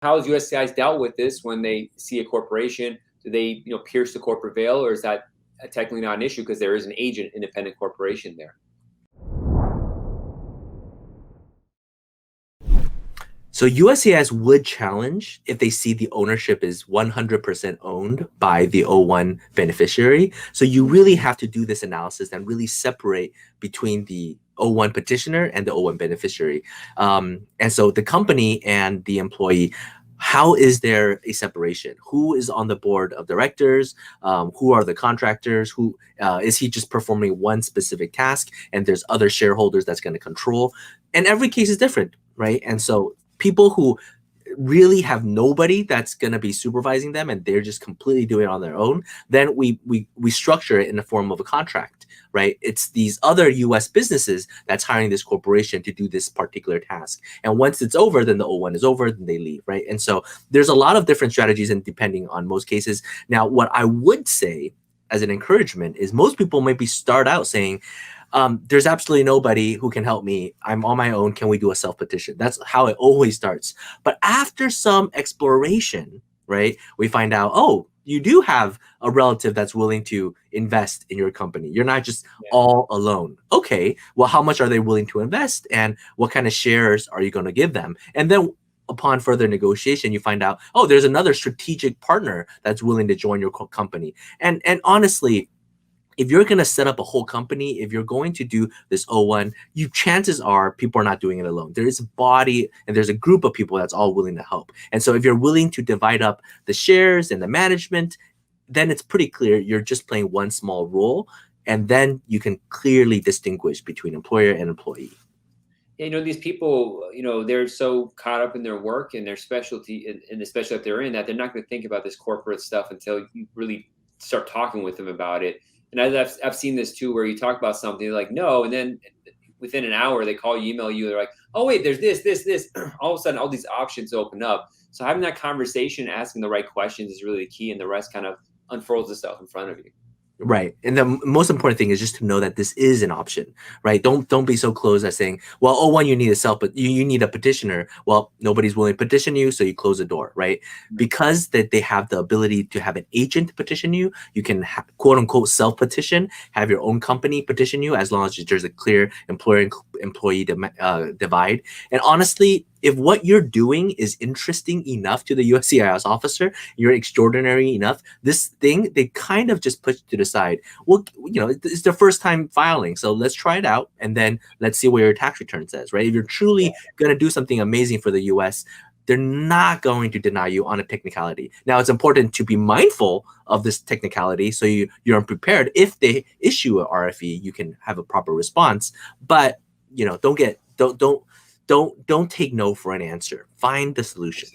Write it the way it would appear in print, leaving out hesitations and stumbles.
how has USCIS dealt with this when they see a corporation? Do they, pierce the corporate veil, or is that technically not an issue because there is an agent independent corporation there? So USCIS would challenge if they see the ownership is 100% owned by the O-1 beneficiary. So you really have to do this analysis and really separate between the O-1 petitioner and the O-1 beneficiary. And so the company and the employee, how is there a separation? Who is on the board of directors? Who are the contractors? Who is he just performing one specific task and there's other shareholders that's going to control? And every case is different, right? And so people who really have nobody that's going to be supervising them and they're just completely doing it on their own, then we structure it in the form of a contract, right? It's these other US businesses that's hiring this corporation to do this particular task. And once it's over, then the O-1 is over, then they leave, right? And so there's a lot of different strategies and depending on most cases. Now, what I would say as an encouragement is most people maybe start out saying, there's absolutely nobody who can help me. I'm on my own. Can we do a self-petition? That's how it always starts. But after some exploration, right, we find out, oh, you do have a relative that's willing to invest in your company. You're not just all alone. Okay, well, how much are they willing to invest? And what kind of shares are you going to give them? And then upon further negotiation, you find out, oh, there's another strategic partner that's willing to join your company. And honestly, if you're going to set up a whole company, if you're going to do this O-1, chances are people are not doing it alone. There is a body and there's a group of people that's all willing to help. And so if you're willing to divide up the shares and the management, then it's pretty clear you're just playing one small role. And then you can clearly distinguish between employer and employee. These people, they're so caught up in their work and their specialty, and especially if they're in that, they're not going to think about this corporate stuff until you really start talking with them about it. And I've seen this too, where you talk about something, they're like, no, and then within an hour they call you, email you, they're like, oh wait, there's this. All of a sudden, all these options open up. So having that conversation, asking the right questions is really the key, and the rest kind of unfurls itself in front of you. Right. And the most important thing is just to know that this is an option, right? Don't be so closed as saying, well, O-1, you need a but you need a petitioner. Well, nobody's willing to petition you, so you close the door, right? Because that they have the ability to have an agent petition you, you can quote unquote self-petition, have your own company petition you as long as there's a clear employer-employee divide. And honestly, if what you're doing is interesting enough to the USCIS officer, you're extraordinary enough, this thing, they kind of just push to the side. Well, it's their first time filing, so let's try it out, and then let's see what your tax return says, right? If you're truly going to do something amazing for the US, they're not going to deny you on a technicality. Now, it's important to be mindful of this technicality so you're prepared. If they issue a RFE, you can have a proper response, but don't take no for an answer. Find the solution.